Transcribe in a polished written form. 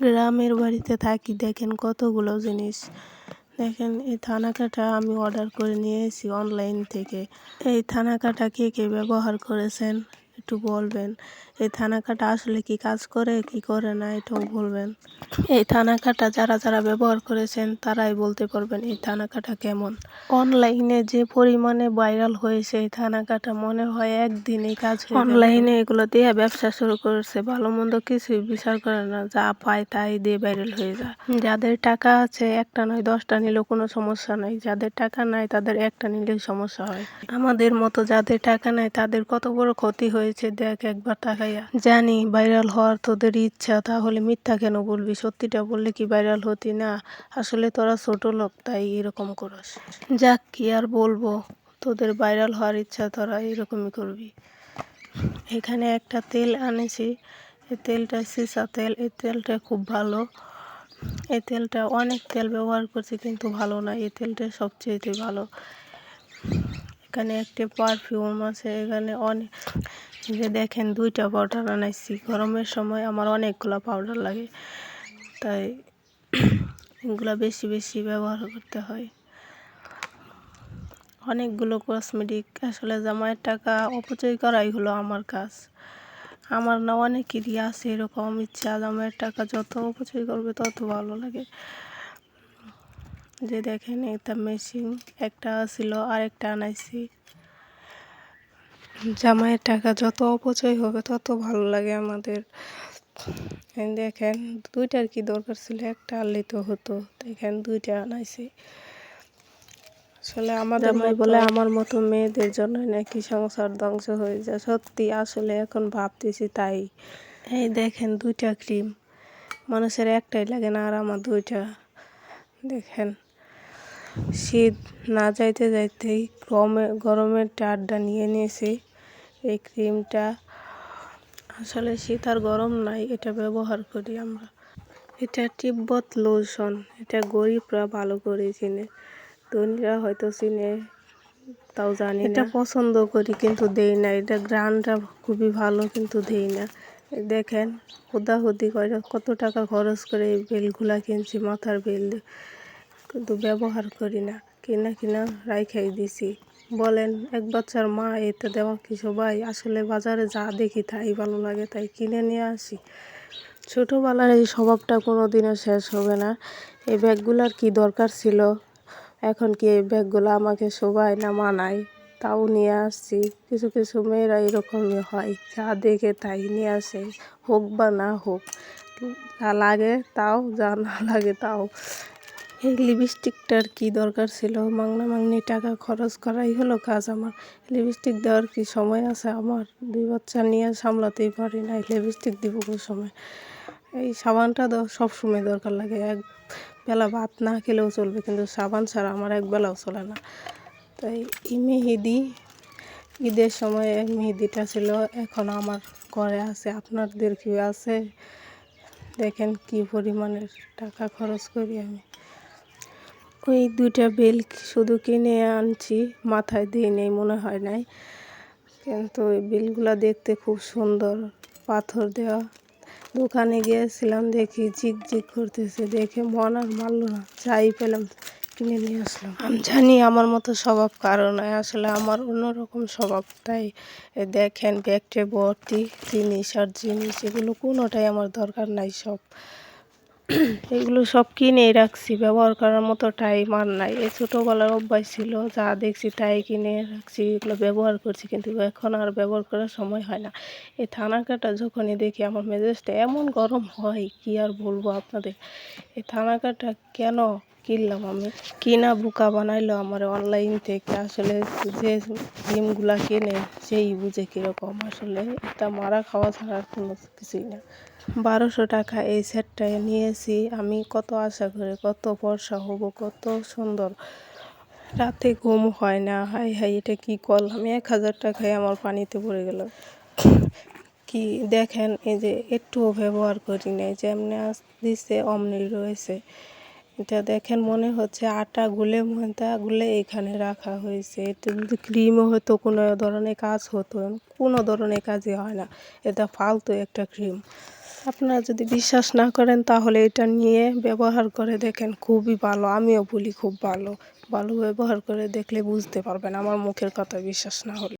গ্রামের বাড়িতে থাকি, দেখেন কতগুলো জিনিস। দেখেন এই থানাকাটা আমি অর্ডার করে নিয়ে এসেছি অনলাইন থেকে। এই থানাকাটা কে কে ব্যবহার করেছেন একটু বলবেন। এই থানাকাটা আসলে কি কাজ করে কি করে না এটাও বলবেন। এই থানাকাটা যারা যারা ব্যবহার করেছেন তারাই বলতে পারবেন এই থানাকাটা কেমন। অনলাইনে যে পরিমাণে ভাইরাল হয়েছে এই থানাকাটা, মনে হয় একদিনেই কাজ হয়ে যাবে। অনলাইনে এগুলো দিয়ে ব্যবসা শুরু করেছে, ভালো মন্দ কিছুই বিচার করে না, যা পায় তাই দিয়ে ভাইরাল হয়ে যায়। যাদের টাকা আছে একটা নয় 10টা নিলেও কোনো সমস্যা নাই, যাদের টাকা নাই তাদের একটা নিলেই সমস্যা হয়। আমাদের মতো যাদের টাকা নাই তাদের কত বড় ক্ষতি হয়েছে দেখ একবার তাকাইয়া। জানি ভাইরাল হওয়ার তোদের ইচ্ছা, তাহলে মিথ্যা কেন বলবি? সত্যিটা বললে কি ভাইরাল হতি না? আসলে তোরা ছোট লোক তাই এরকম করস। যাক কি আর বলবো, তোদের ভাইরাল হওয়ার ইচ্ছা তোরা এরকমই করবি। এখানে একটা তেল আনেছি, এই তেলটা সীসা তেল। এই তেলটা খুব ভালো। এই তেলটা অনেক তেল ব্যবহার করছি কিন্তু ভালো না, এই তেলটা সবচেয়ে ভালো। এখানে একটা পারফিউম আছে, এখানে অনেক যে দেখেন 2টা পাউডার আনাইছি। গরমের সময় আমার অনেকগুলো পাউডার লাগে, তাই এগুলো বেশি বেশি ব্যবহার করতে হয়। অনেকগুলো কসমেটিক, আসলে জামাইয়ের টাকা অপচয় করাই হলো আমার কাজ। আমার না অনেকেরই আছে এরকম ইচ্ছা, জামাইয়ের টাকা যত অপচয় করবে তত ভালো লাগে। যে দেখেন এটা মেশিন একটা ছিল আর একটা আনাইছি। জামাইয়ের টাকা যত অপচয় হবে তত ভালো লাগে আমাদের। দেখেন 2টার কি দরকার ছিল, একটা আনলেই তো হতো। দেখেন 2টা আনাইছি। আসলে আমাদের জামাই বলে আমার মতো মেয়েদের জন্য নাকি সংসার ধ্বংস হয়ে যায়। সত্যি আসলে এখন ভাবতেছি তাই। এই দেখেন 2টা ক্রিম, মানুষের একটাই লাগে না, আর আমার 2টা। দেখেন শীত না যাইতে যাইতেই গরমের আড্ডা নিয়ে নিয়েছি। এই ক্রিমটা আসলে শীত আর গরম নাই, এটা ব্যবহার করি আমরা। এটা তিব্বত লোশন, এটা গরিবরা ভালো করে চিনে, ধনীরা হয়তো চিনে তাও জানি না। এটা পছন্দ করি কিন্তু দেই না, এটা গ্রানটা খুবই ভালো কিন্তু দেই না। দেখেন হুদাহুদি করে কত টাকা খরচ করে এই বেলগুলা কিনছি, মাথার বেল, কিন্তু ব্যবহার করি না। কিনা রাইখাই দিছি। বলেন এক বাচ্চার মা এতে দেওয়া কি সবাই? আসলে বাজারে যা দেখি তাই ভালো লাগে তাই কিনে নিয়ে আসি। ছোটোবেলার এই স্বভাবটা কোনো দিনও শেষ হবে না। এই ব্যাগগুলার কি দরকার ছিল? এখন কি এই ব্যাগগুলো আমাকে শোভায় না মানায়? তাও নিয়ে আসছি। কিছু কিছু মেয়েরা এরকমই হয়, যা দেখে তাই নিয়ে আসে, হোক বা না হোক, যা লাগে তাও, যা না লাগে তাও। এই লিপস্টিকটার কি দরকার ছিল? মাংনা মাংনি টাকা খরচ করাই হলো কাজ আমার। লিপস্টিক দেওয়ার কি সময় আছে আমার? 2 বাচ্চা নিয়ে সামলাতেই পারি না, লিপস্টিক দিব কোন সময়? এই সাবানটা সবসময় দরকার লাগে, এক বেলা ভাত না খেলেও চলবে, কিন্তু সাবান ছাড়া আমার এক বেলাও চলে না। তাই এই মেহেদি, ঈদের সময় এই মেহেদিটা ছিল, এখন আমার ঘরে আছে। আপনাদের কি আছে? দেখেন কি পরিমাণের টাকা খরচ করি আমি। ওই 2টা বেল শুধু কিনে আনছি, মাথায় দিয়ে নেই মনে হয় নাই, কিন্তু ওই বেলগুলা দেখতে খুব সুন্দর, পাথর দেওয়া। দোকানে গিয়েছিলাম, দেখি ঝিকঝিক করতেছে, দেখে মন আর মানলো না, যাই পেলাম কিনে নিয়ে আসলাম। আমি জানি আমার মতো স্বভাব কারো নয়, আসলে আমার অন্যরকম স্বভাব। তাই দেখেন ব্যাগটা ভর্তি জিনিস আর জিনিস, এগুলো কোনোটাই আমার দরকার নাই। সব এগুলো সব কিনেই রাখছি, ব্যবহার করার মতো টাইম আর নাই। এই ছোটোবেলার অভ্যাস ছিল, যা দেখছি তাই কিনে রাখছি, এগুলো ব্যবহার করছি, কিন্তু এখন আর ব্যবহার করার সময় হয় না। এই থানাকাটা যখনই দেখি আমার মেজাজটা এমন গরম হয়, কি আর বলবো আপনাদের। এই থানাকাটা কেন কিনলাম আমি? কিনা বোকা বানাইলো আমার অনলাইন থেকে। আসলে যে ক্রিমগুলা কিনে সেই বুঝে কীরকম, আসলে এটা মারা খাওয়া ছাড়া আর কোনো কিছুই না। 1200 টাকা এই সেটটা নিয়েছি আমি, কত আশা করে, কত বর্ষা হবো, কত সুন্দর, রাতে ঘুম হয় না। হাই হাই এটা কি করলাম, 1000 টাকায় আমার পানিতে পড়ে গেল। কি দেখেন এই যে একটুও ব্যবহার করি নাই, যেমনি দিছে অমনি রয়েছে। এটা দেখেন মনে হচ্ছে আটা গুলে ময়দা গুলে এখানে রাখা হয়েছে। এটা যদি ক্রিমও হতো কোনো ধরনের কাজ হতো, কোনো ধরনের কাজই হয় না, এটা ফালতু একটা ক্রিম। আপনারা যদি বিশ্বাস না করেন তাহলে এটা নিয়ে ব্যবহার করে দেখেন, খুবই ভালো। আমিও বলি খুব ভালো। ভালো ব্যবহার করে দেখলে বুঝতে পারবেন আমার মুখের কথা বিশ্বাস না হলে।